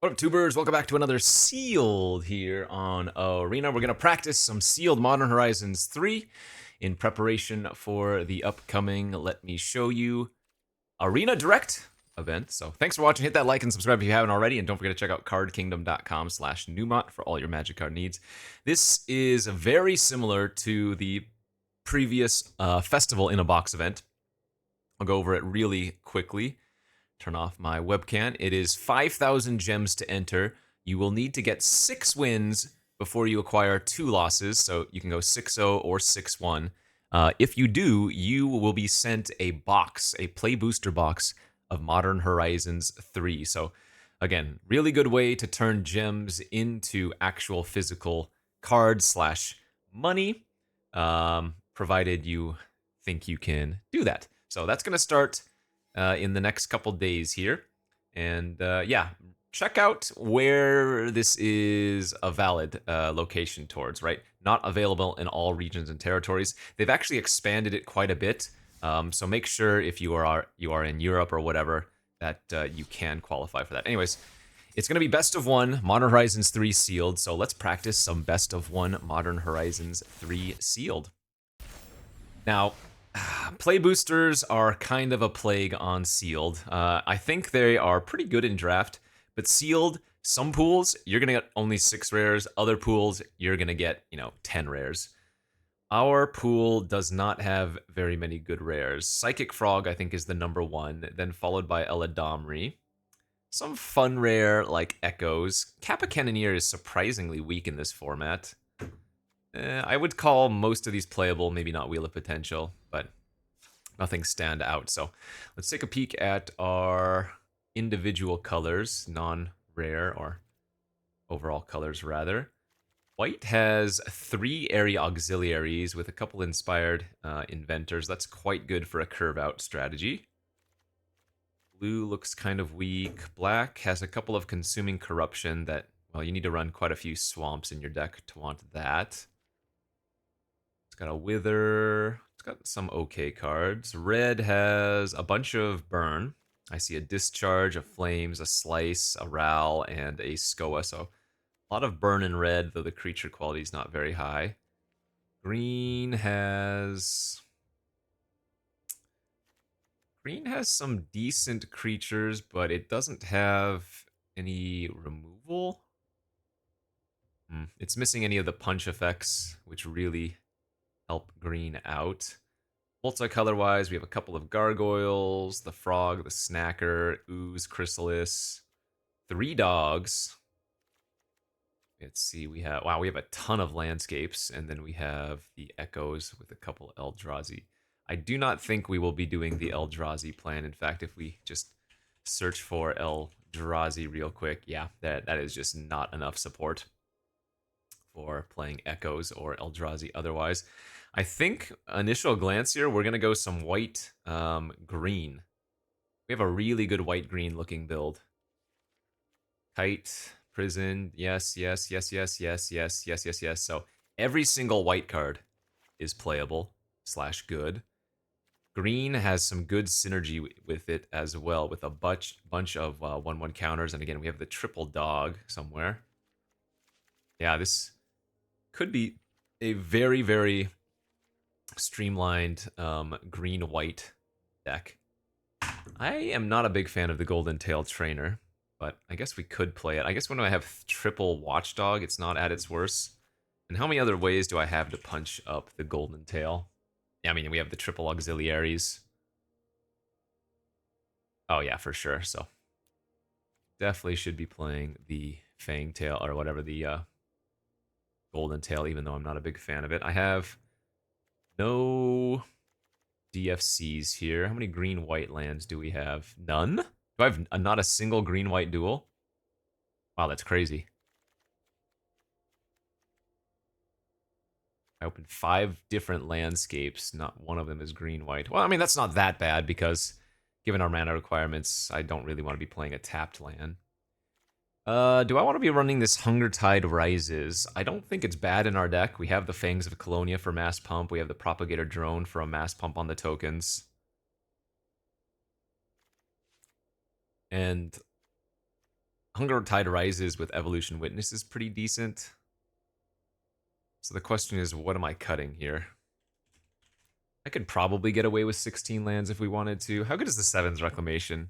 What up, tubers? Welcome back to another Sealed here on Arena. We're going to practice some Sealed Modern Horizons 3 in preparation for the upcoming Let Me Show You Arena Direct event. So thanks for watching. Hit that like and subscribe if you haven't already. And don't forget to check out cardkingdom.com/Numot for all your magic card needs. This is very similar to the previous Festival in a Box event. I'll go over it really quickly. Turn off my webcam. It is 5,000 gems to enter. You will need to get 6 wins before you acquire 2 losses, so you can go 6-0 or 6-1. If you do, you will be sent a box, a play booster box of Modern Horizons 3. So again, really good way to turn gems into actual physical cards / money, provided you think you can do that. So that's going to start in the next couple days here. And yeah, check out where this is a valid location towards, right? Not available in all regions and territories. They've actually expanded it quite a bit. So make sure if you are in Europe or whatever that you can qualify for that. Anyways, it's going to be best of 1 Modern Horizons 3 sealed. So let's practice some best of 1 Modern Horizons 3 sealed. Now, play boosters are kind of a plague on sealed. I think they are pretty good in draft, but sealed, some pools, you're going to get only 6 rares. Other pools, you're going to get, 10 rares. Our pool does not have very many good rares. Psychic Frog, I think, is the number 1, then followed by Eladamri. Some fun rare like Echoes. Kappa Cannoneer is surprisingly weak in this format. I would call most of these playable, maybe not Wheel of Potential, but nothing stand out. So let's take a peek at our individual colors, non-rare or overall colors rather. White has 3 area auxiliaries with a couple inspired inventors. That's quite good for a curve out strategy. Blue looks kind of weak. Black has a couple of consuming corruption that, well, you need to run quite a few swamps in your deck to want that. It's got a Wither. It's got some okay cards. Red has a bunch of burn. I see a Discharge, a Flames, a Slice, a Ral, and a Skoa. So a lot of burn in red, though the creature quality is not very high. Green has some decent creatures, but it doesn't have any removal. It's missing any of the punch effects, which really help green out. Multicolor-wise, we have a couple of Gargoyles, the Frog, the Snacker, Ooze, Chrysalis, 3 Dogs. Let's see, we have a ton of landscapes, and then we have the Echoes with a couple Eldrazi. I do not think we will be doing the Eldrazi plan. In fact, if we just search for Eldrazi real quick, yeah, that is just not enough support for playing Echoes or Eldrazi otherwise. I think initial glance here, we're going to go some white green. We have a really good white-green looking build. Kite, Prison, yes. So every single white card is playable / good. Green has some good synergy with it as well, with a bunch of 1/1 counters. And again, we have the triple dog somewhere. Yeah, this could be a very, very streamlined green-white deck. I am not a big fan of the Golden Tail Trainer, but I guess we could play it. I guess when I have triple Watchdog, it's not at its worst. And how many other ways do I have to punch up the Golden Tail? Yeah, I mean, we have the triple auxiliaries. Oh yeah, for sure. So definitely should be playing the Fang Tail or whatever, the Golden Tail, even though I'm not a big fan of it. I have no DFCs here. How many green-white lands do we have? None? Do I have not a single green-white duel? Wow, that's crazy. I opened 5 different landscapes. Not one of them is green-white. Well, I mean, that's not that bad because given our mana requirements, I don't really want to be playing a tapped land. Do I want to be running this Hunger Tide Rises? I don't think it's bad in our deck. We have the Fangs of Colonia for mass pump. We have the Propagator Drone for a mass pump on the tokens. And Hunger Tide Rises with Evolution Witness is pretty decent. So the question is, what am I cutting here? I could probably get away with 16 lands if we wanted to. How good is the 7's Reclamation?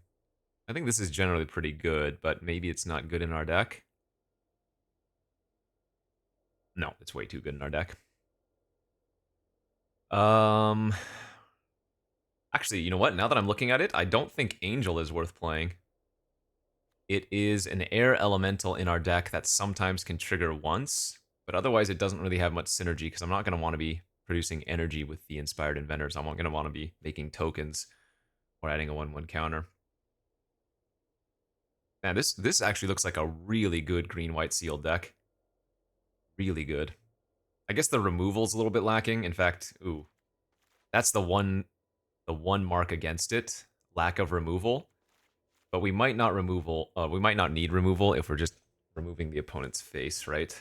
I think this is generally pretty good, but maybe it's not good in our deck. No, it's way too good in our deck. Actually, you know what? Now that I'm looking at it, I don't think Angel is worth playing. It is an air elemental in our deck that sometimes can trigger once, but otherwise it doesn't really have much synergy because I'm not going to want to be producing energy with the Inspired Inventors. I'm not going to want to be making tokens or adding a 1/1 counter. Man, this actually looks like a really good green-white sealed deck. Really good. I guess the removal's a little bit lacking. In fact, ooh, that's the one mark against it, lack of removal. But we might not we might not need removal if we're just removing the opponent's face, right?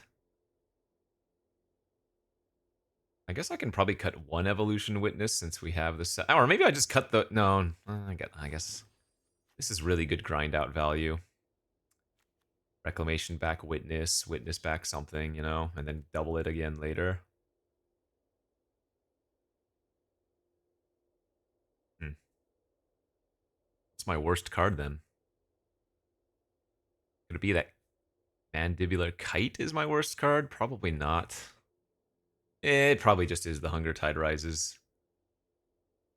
I guess I can probably cut one Evolution Witness since we have this. Or maybe I just cut the... No, I guess this is really good grind out value. Reclamation back Witness, Witness back something, you know, and then double it again later. What's my worst card then? Could it be that Mandibular Kite is my worst card? Probably not. It probably just is the Hunger Tide Rises.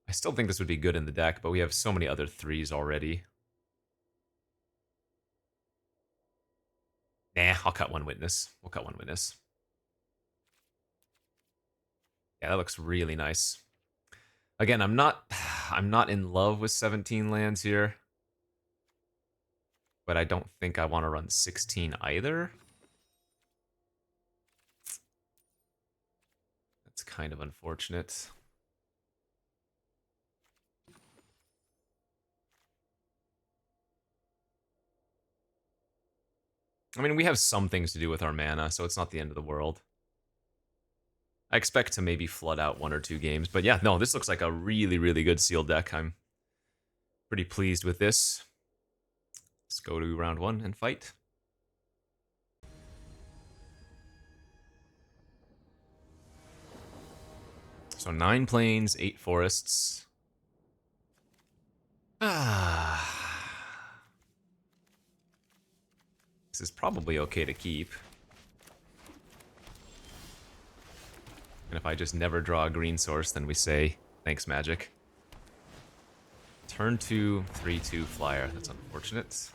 I still think this would be good in the deck, but we have so many other 3s already. Nah, I'll cut one Witness. We'll cut one Witness. Yeah, that looks really nice. Again, I'm not in love with 17 lands here, but I don't think I want to run 16 either. That's kind of unfortunate. I mean, we have some things to do with our mana, so it's not the end of the world. I expect to maybe flood out 1 or 2 games, but yeah, no, this looks like a really, really good sealed deck. I'm pretty pleased with this. Let's go to round 1 and fight. So 9 plains, 8 forests. This is probably okay to keep. And if I just never draw a green source, then we say, thanks, Magic. Turn 2, 3/2 flyer. That's unfortunate.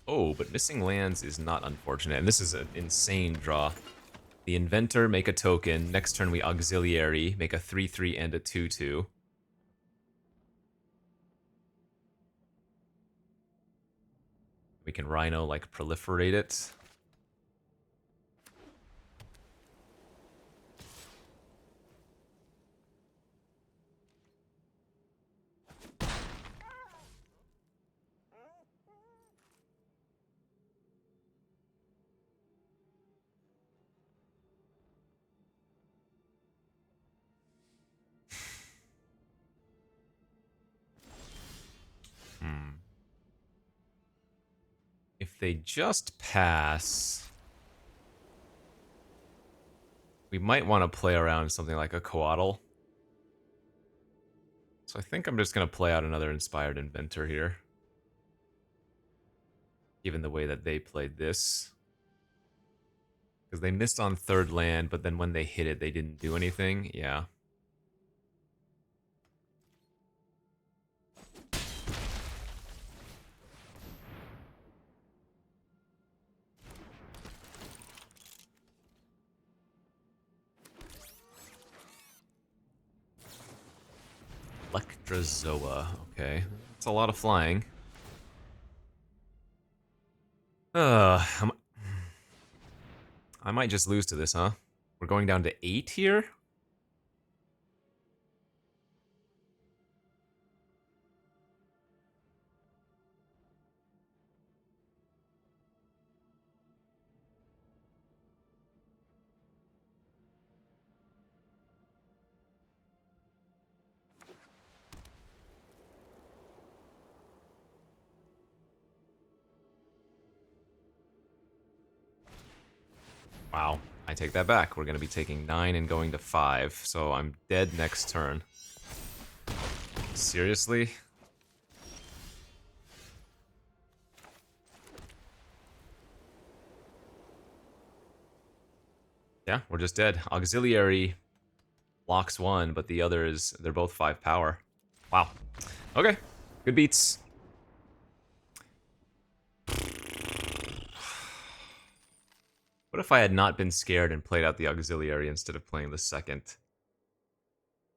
Oh, but missing lands is not unfortunate. And this is an insane draw. The Inventor, make a token. Next turn we Auxiliary, make a 3/3 and a 2/2. We can Rhino, like, proliferate it. If they just pass, we might want to play around something like a Coatl. So I think I'm just going to play out another Inspired Inventor here. Given the way that they played this. Because they missed on 3rd land, but then when they hit it, they didn't do anything. Yeah. Electrozoa. Okay. That's a lot of flying. I might just lose to this, huh? We're going down to 8 here? Wow, I take that back. We're going to be taking 9 and going to 5, so I'm dead next turn. Seriously? Yeah, we're just dead. Auxiliary blocks 1, but the other is, they're both 5 power. Wow. Okay, good beats. What if I had not been scared and played out the auxiliary instead of playing the second?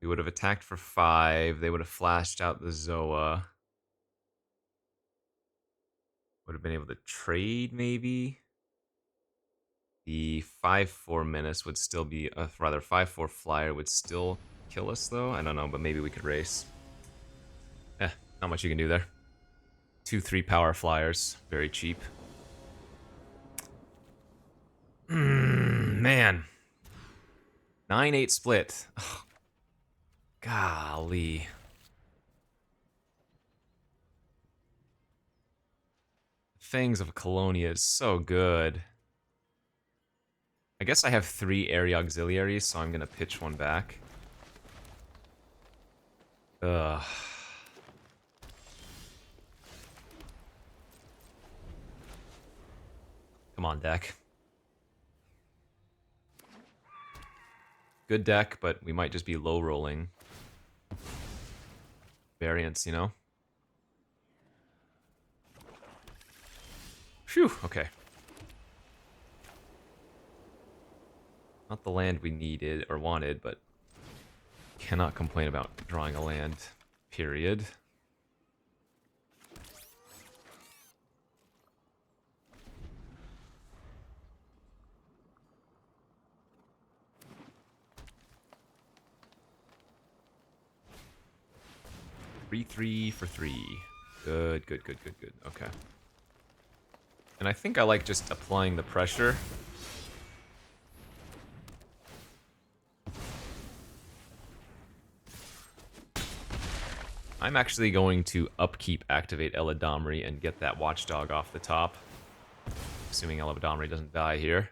We would have attacked for 5. They would have flashed out the Zoa. Would have been able to trade, maybe? The 5/4 menace would still be, rather 5/4 flyer would still kill us though. I don't know, but maybe we could race. Not much you can do there. 2/3 power flyers, very cheap. Man, 9/8 split. Ugh. Golly. Fangs of Colonia is so good. I guess I have 3 area auxiliaries, so I'm gonna pitch one back. Ugh. Come on, deck. Good deck, but we might just be low rolling. Variants, you know? Phew, okay. Not the land we needed or wanted, but cannot complain about drawing a land, period. Three for 3. Good, good, good, good, good. Okay. And I think I like just applying the pressure. I'm actually going to upkeep activate Eladamri and get that watchdog off the top. Assuming Eladamri doesn't die here.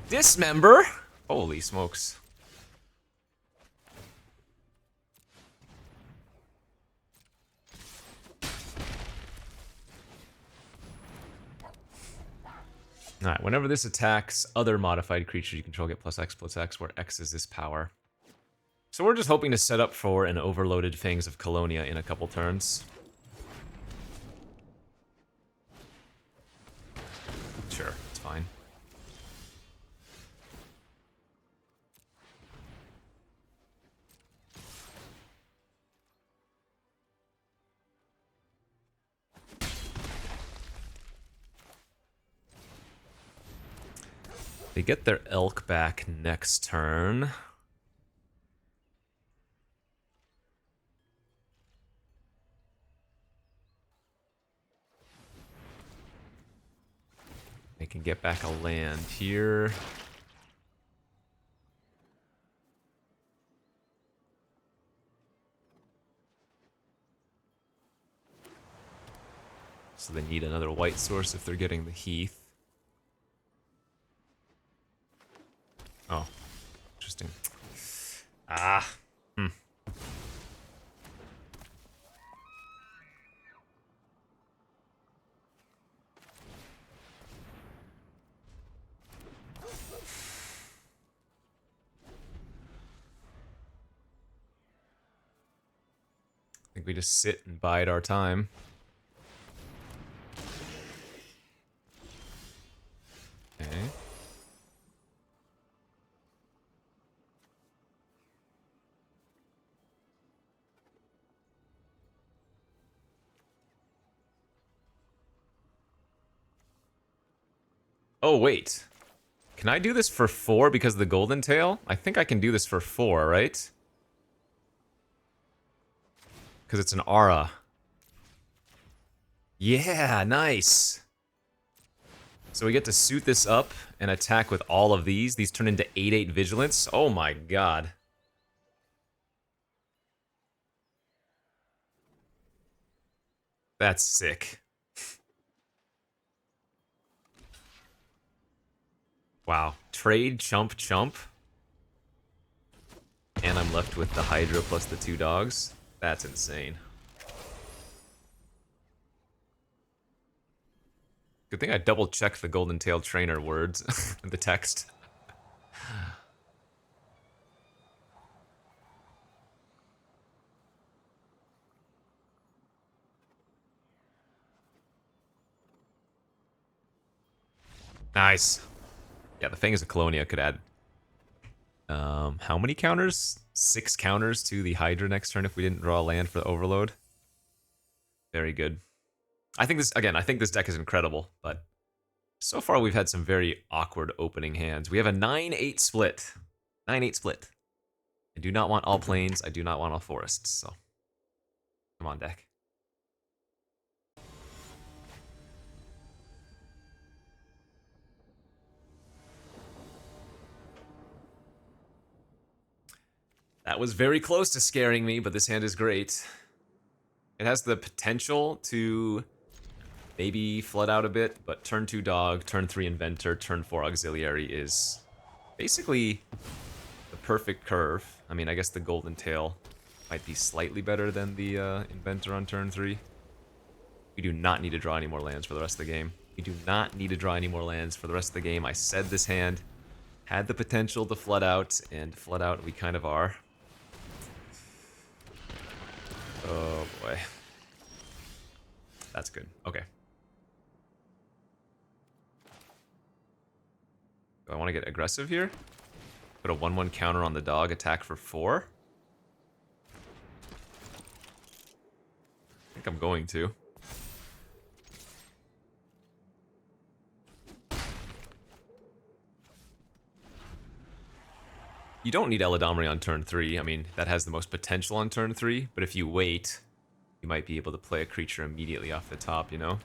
Dismember? Holy smokes. Alright, whenever this attacks other modified creatures you control, get +X/+X, where X is this power. So we're just hoping to set up for an overloaded Fangs of Colonia in a couple turns. Sure, it's fine. They get their elk back next turn. They can get back a land here. So they need another white source if they're getting the Heath. Oh, interesting. Ah. I think we just sit and bide our time. Okay. Oh, wait. Can I do this for 4 because of the Golden Tail? I think I can do this for 4, right? Because it's an aura. Yeah, nice. So we get to suit this up and attack with all of these. These turn into 8/8 Vigilance. Oh my god. That's sick. Wow. Trade, chump, chump. And I'm left with the Hydra plus the 2 dogs. That's insane. Good thing I double-checked the Golden Tail Trainer words in the text. Nice. Yeah, the Fang is a Colonia could add... how many counters? 6 counters to the Hydra next turn if we didn't draw a land for the Overload. Very good. I think this deck is incredible, but so far we've had some very awkward opening hands. We have a 9-8 split. 9-8 split. I do not want all plains, I do not want all forests, so... Come on, deck. That was very close to scaring me, but this hand is great. It has the potential to maybe flood out a bit, but turn 2 dog, turn 3 inventor, turn 4 auxiliary is basically the perfect curve. I mean, I guess the Golden Tail might be slightly better than the inventor on turn 3. We do not need to draw any more lands for the rest of the game. We do not need to draw any more lands for the rest of the game. I said this hand had the potential to flood out, and flood out we kind of are. Oh boy. That's good. Okay. Do I want to get aggressive here? Put a 1/1 counter on the dog, attack for 4? I think I'm going to. You don't need Eladomri on turn 3. I mean, that has the most potential on turn 3, but if you wait, you might be able to play a creature immediately off the top, you know?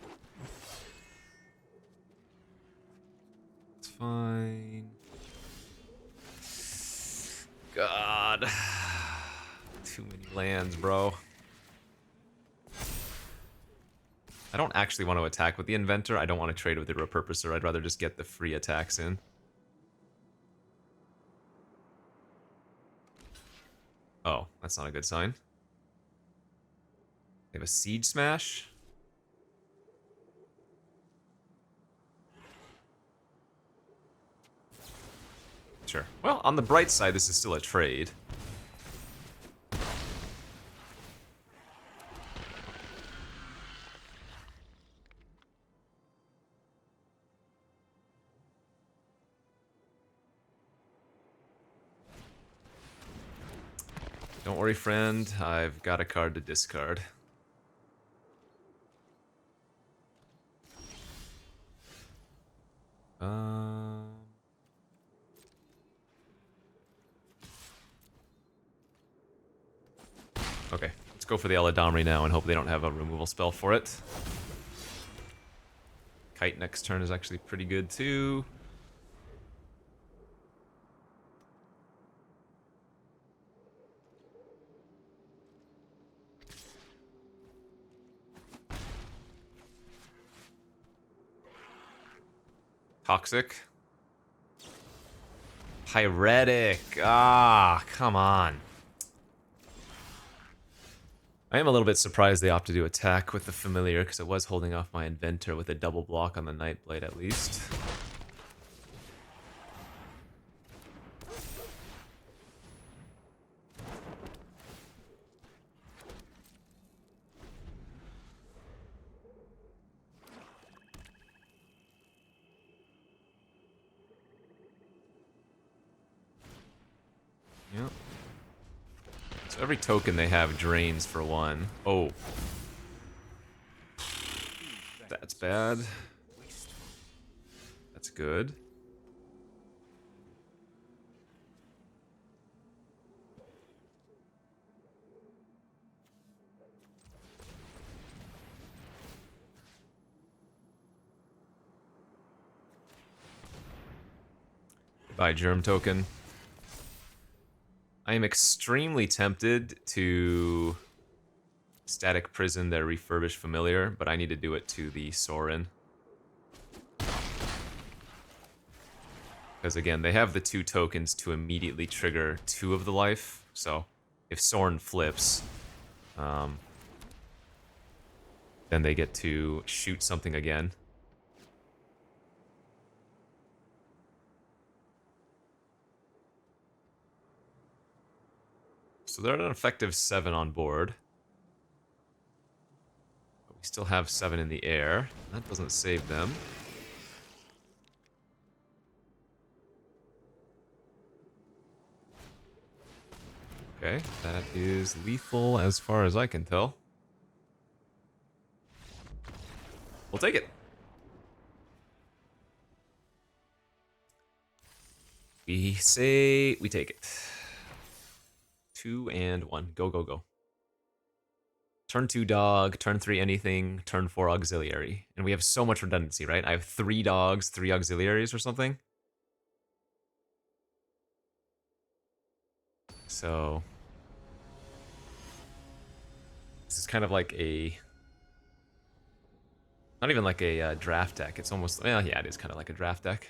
It's fine. God. Too many lands, bro. I don't actually want to attack with the Inventor. I don't want to trade with the Repurposer. I'd rather just get the free attacks in. Oh, that's not a good sign. They have a Siege Smash. Sure. Well, on the bright side, this is still a trade. Don't worry, friend. I've got a card to discard. Okay, let's go for the Eladomri now and hope they don't have a removal spell for it. Kite next turn is actually pretty good too. Toxic. Pyretic. Ah, come on. I am a little bit surprised they opted to attack with the Familiar, because it was holding off my Inventor with a double block on the Nightblade at least. Yep. So every token they have drains for 1. Oh. That's bad. That's good. Buy Germ Token. I am extremely tempted to Static Prison their Refurbished Familiar, but I need to do it to the Sorin. Because again, they have the 2 tokens to immediately trigger 2 of the life, so if Sorin flips, then they get to shoot something again. So they're at an effective 7 on board. But we still have 7 in the air. That doesn't save them. Okay, that is lethal as far as I can tell. We'll take it. We say we take it. 2 and 1. Go, go, go. Turn 2 dog, turn 3 anything, turn 4 auxiliary. And we have so much redundancy, right? I have 3 dogs, 3 auxiliaries or something. So this is kind of like a... Not even like a draft deck. It's almost... Well, yeah, it is kind of like a draft deck.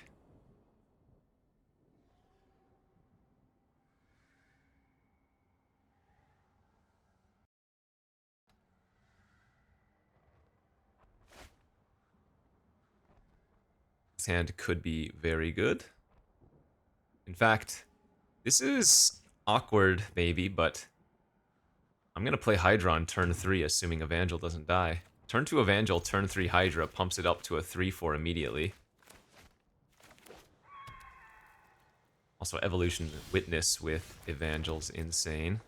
This hand could be very good. In fact, this is awkward, maybe, but I'm going to play Hydra on turn 3, assuming Evangel doesn't die. Turn 2 Evangel, turn 3 Hydra, pumps it up to a 3-4 immediately. Also, Evolution Witness with Evangel's insane.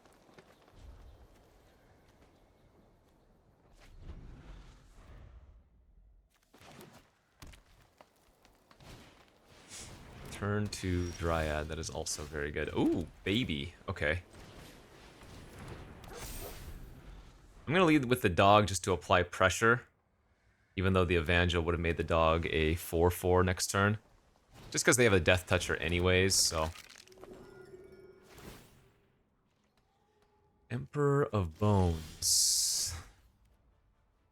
Turn 2 Dryad, that is also very good. Ooh, baby. Okay. I'm going to lead with the dog just to apply pressure, even though the Evangel would have made the dog a 4-4 next turn. Just because they have a Death Toucher anyways, so... Emperor of Bones.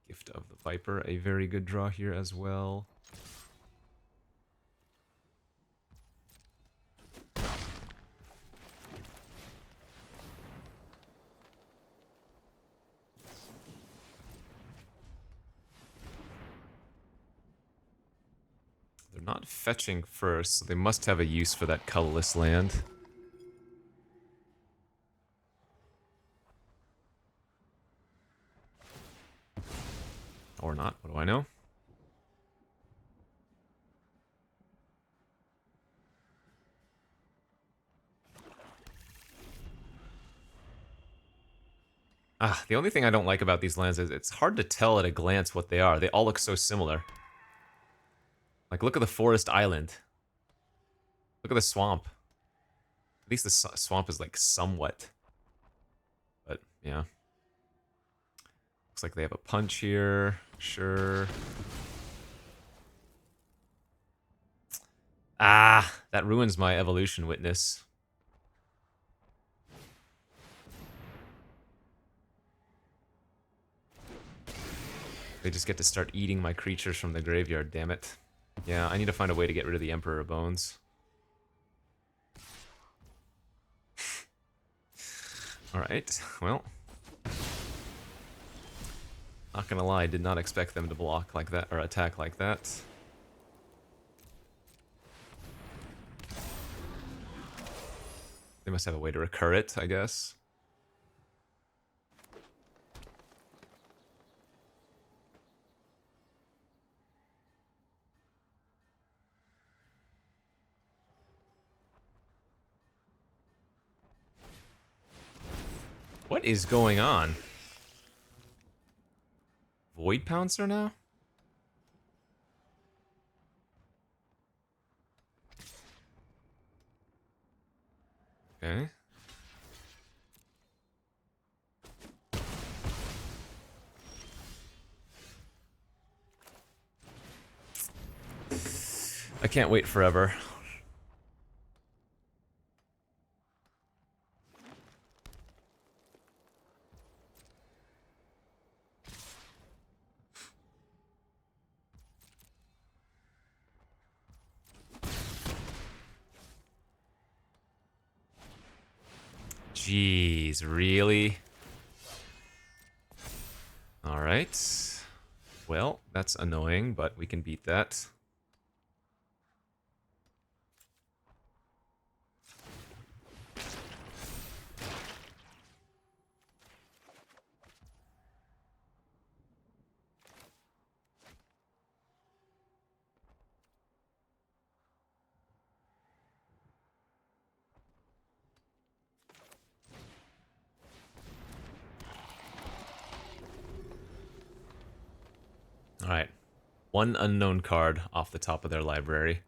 Gift of the Viper, a very good draw here as well. They're not fetching first, so they must have a use for that colorless land. Or not, what do I know? Ah, the only thing I don't like about these lands is it's hard to tell at a glance what they are. They all look so similar. Like, look at the Forest Island. Look at the swamp. At least the swamp is, like, somewhat. But, yeah. Looks like they have a punch here. Sure. Ah, that ruins my Evolution Witness. They just get to start eating my creatures from the graveyard, damn it. Yeah, I need to find a way to get rid of the Emperor of Bones. Alright, well. Not gonna lie, I did not expect them to block like that, or attack like that. They must have a way to recur it, I guess. What is going on? Void Pouncer now? Okay. I can't wait forever. Jeez, really? Alright. Well, that's annoying, but we can beat that. Alright. One unknown card off the top of their library.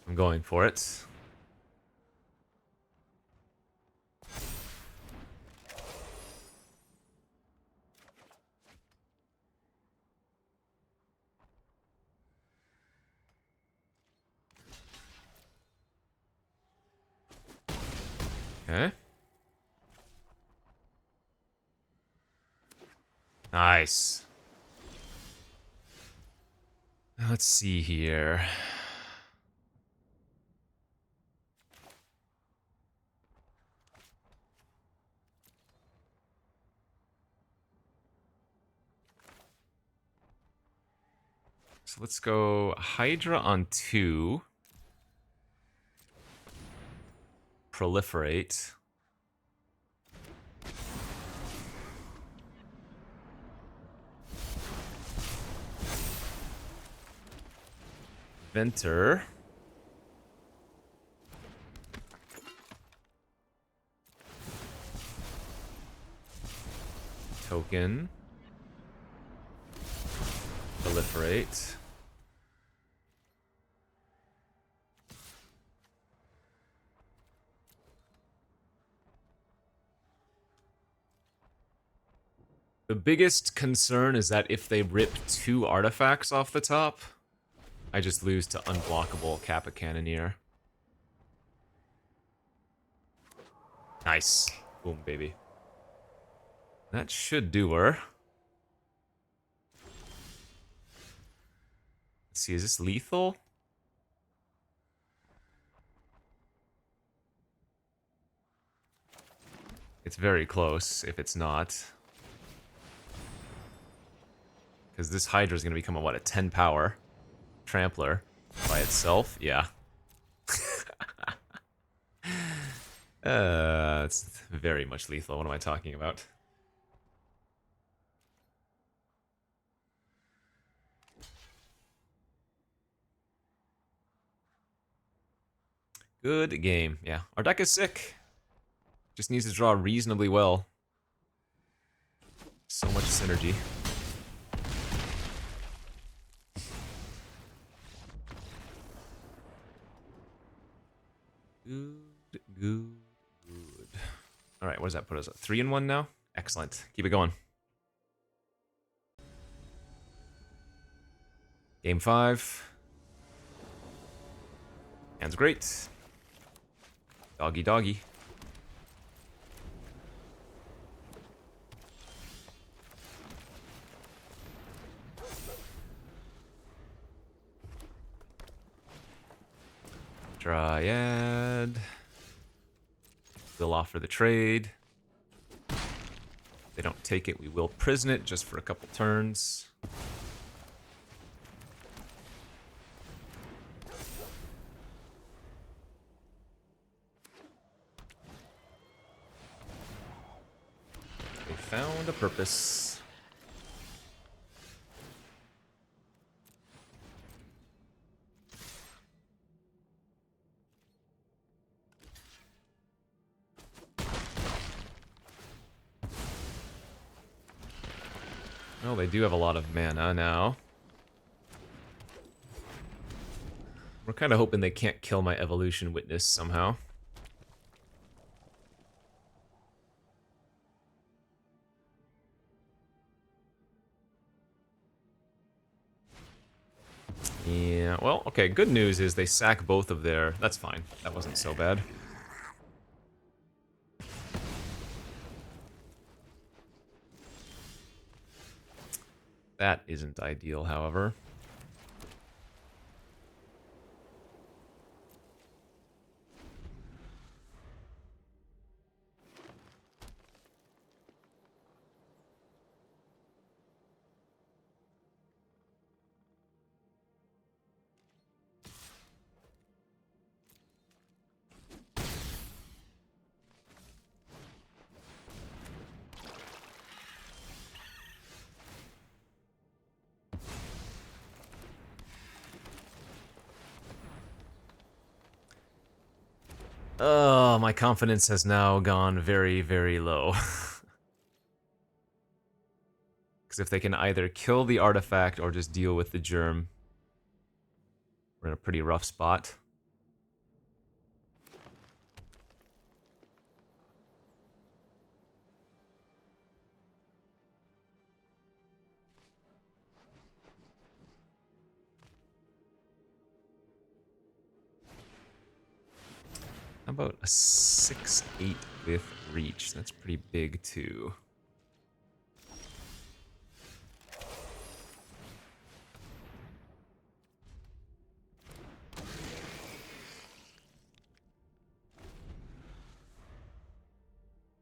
I'm going for it. Okay. Nice. Let's see here. So let's go Hydra on 2. Proliferate. Venter. Token. Proliferate. The biggest concern is that if they rip 2 artifacts off the top, I just lose to unblockable Kappa Cannoneer. Nice. Boom, baby. That should do her. Let's see, is this lethal? It's very close if it's not. Because this Hydra is going to become a, what, a 10 power trampler by itself? Yeah. It's very much lethal. What am I talking about? Good game. Yeah, our deck is sick. Just needs to draw reasonably well. So much synergy. Good, good, good. Alright, what does that put us at? 3-1 now? Excellent. Keep it going. Game 5. Hand's great. Doggy doggy. Dryad. We'll offer the trade. If they don't take it, we will prison it just for a couple turns. They found a purpose. Well, they do have a lot of mana now. We're kind of hoping they can't kill my Evolution Witness somehow. Yeah, well, okay, good news is they sack both of their... That's fine. That wasn't so bad. That isn't ideal, however. Oh, my confidence has now gone very, very low. Because if they can either kill the artifact or just deal with the germ, we're in a pretty rough spot. How about a 6/8 with reach? That's pretty big too.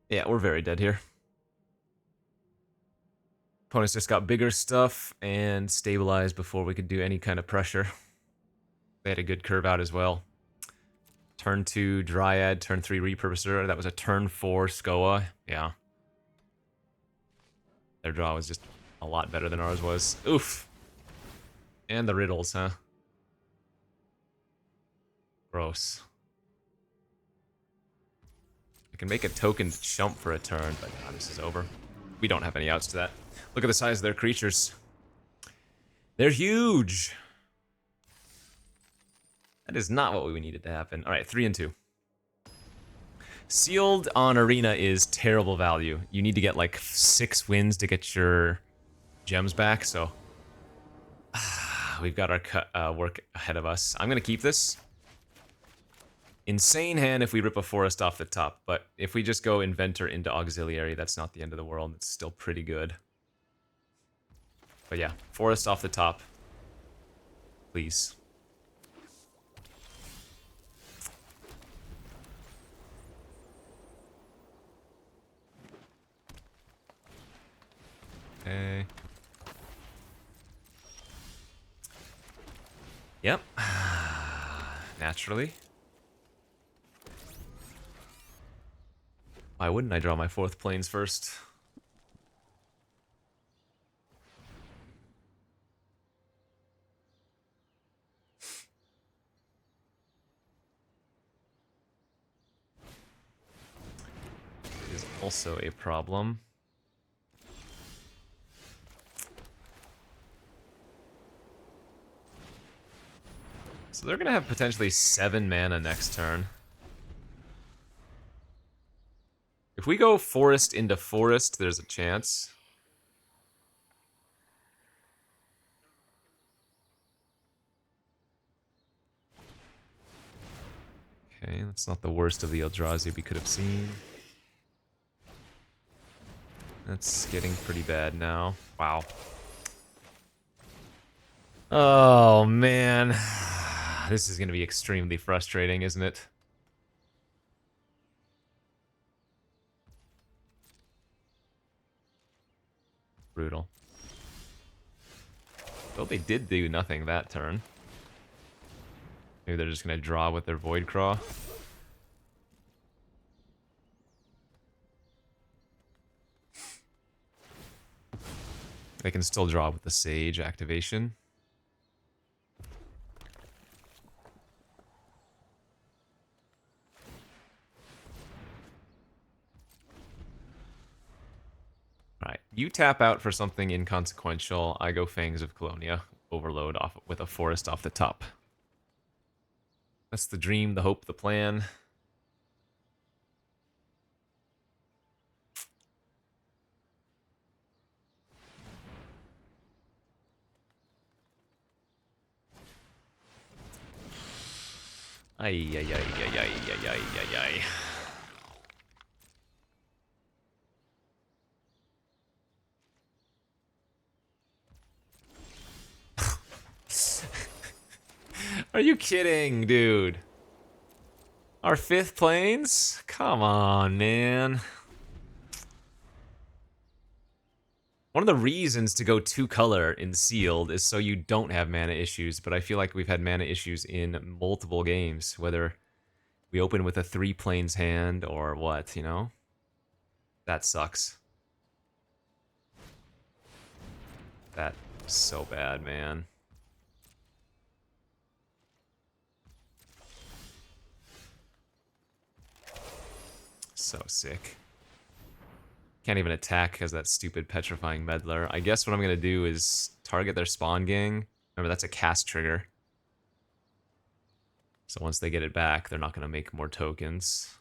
Yeah, we're very dead here. Opponents just got bigger stuff and stabilized before we could do any kind of pressure. They had a good curve out as well. Turn 2 Dryad, turn 3 Repurposer. That was a turn 4 Skoa. Yeah. Their draw was just a lot better than ours was. Oof. And the riddles, huh? Gross. I can make a token jump for a turn, but nah, this is over. We don't have any outs to that. Look at the size of their creatures. They're huge. That is not what we needed to happen. All right, 3 and 2. Sealed on Arena is terrible value. You need to get like 6 wins to get your gems back, so we've got our work ahead of us. I'm gonna keep this. Insane hand if we rip a forest off the top, but if we just go Inventor into Auxiliary, that's not the end of the world. It's still pretty good. But yeah, forest off the top. Please. Okay. Yep. Naturally. Why wouldn't I draw my 4th planes first? Is also a problem. So they're gonna have potentially 7 mana next turn. If we go forest into forest, there's a chance. Okay, that's not the worst of the Eldrazi we could have seen. That's getting pretty bad now. Wow. Oh, man. This is going to be extremely frustrating, isn't it? Brutal. Well, they did do nothing that turn. Maybe they're just going to draw with their Voidcraw. They can still draw with the Sage activation. Alright, you tap out for something inconsequential. I go Fangs of Colonia. Overload off with a forest off the top. That's the dream, the hope, the plan. Ay, ay, ay, ay, ay, ay, ay, ay, ay. Are you kidding, dude? Our 5th planes? Come on, man. One of the reasons to go 2-color in Sealed is so you don't have mana issues, but I feel like we've had mana issues in multiple games, whether we open with a 3 planes hand or what, you know? That sucks. That is so bad, man. So sick. Can't even attack because that stupid petrifying meddler. I guess what I'm gonna do is target their spawn gang. Remember, that's a cast trigger. So once they get it back, they're not gonna make more tokens.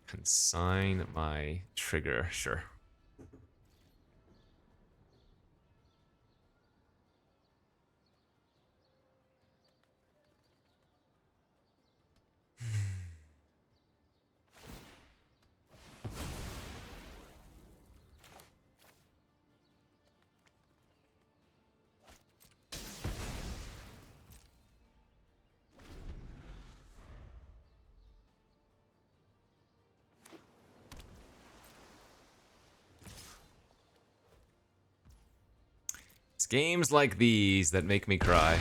Consign my trigger, sure. It's games like these that make me cry.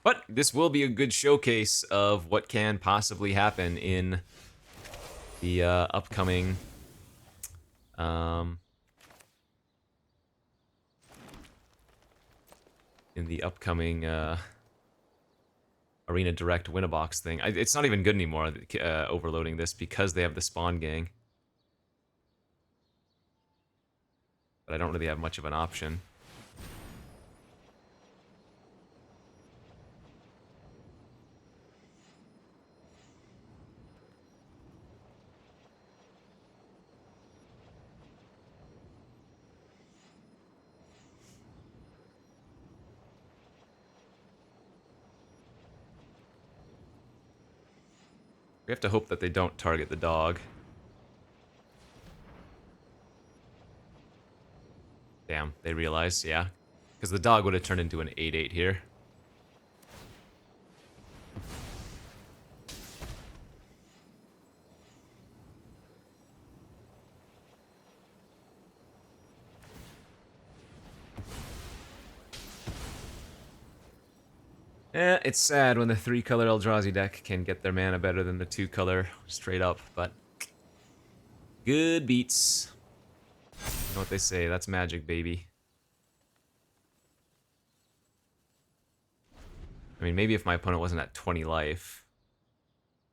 But this will be a good showcase of what can possibly happen in the upcoming Arena Direct Win-A-Box thing. It's not even good anymore, overloading this, because they have the spawn gang. But I don't really have much of an option. We have to hope that they don't target the dog. Damn, they realize, yeah. Because the dog would have turned into an 8/8 here. It's sad when the 3-color Eldrazi deck can get their mana better than the 2-color, straight up, but good beats. You know what they say, that's magic, baby. I mean, maybe if my opponent wasn't at 20 life,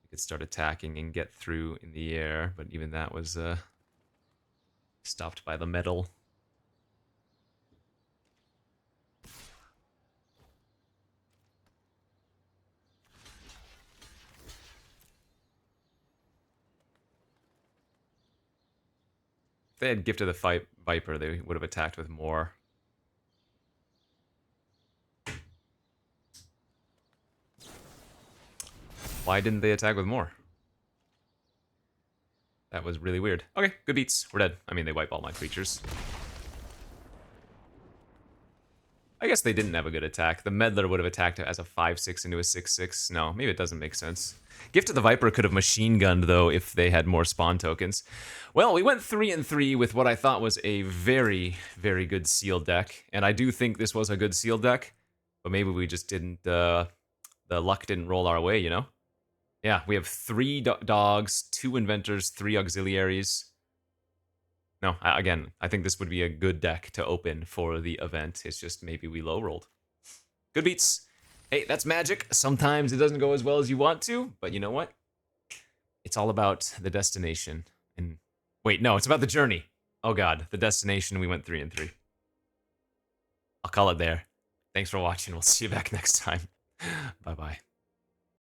we could start attacking and get through in the air, but even that was stopped by the metal. If they had gifted the Viper, they would have attacked with more. Why didn't they attack with more? That was really weird. Okay, good beats. We're dead. I mean, they wipe all my creatures. I guess they didn't have a good attack. The Meddler would have attacked as a 5/6 into a 6/6. No, maybe it doesn't make sense. Gift of the Viper could have machine gunned, though, if they had more spawn tokens. Well, we went 3-3 with what I thought was a very, very good sealed deck. And I do think this was a good sealed deck. But maybe we just didn't, the luck didn't roll our way, you know? Yeah, we have 3 dogs, 2 inventors, 3 auxiliaries. No, again, I think this would be a good deck to open for the event. It's just maybe we low rolled. Good beats. Hey, that's magic. Sometimes it doesn't go as well as you want to, but you know what? It's all about the destination. And wait, no, it's about the journey. Oh god, the destination, we went 3-3. I'll call it there. Thanks for watching. We'll see you back next time. Bye-bye.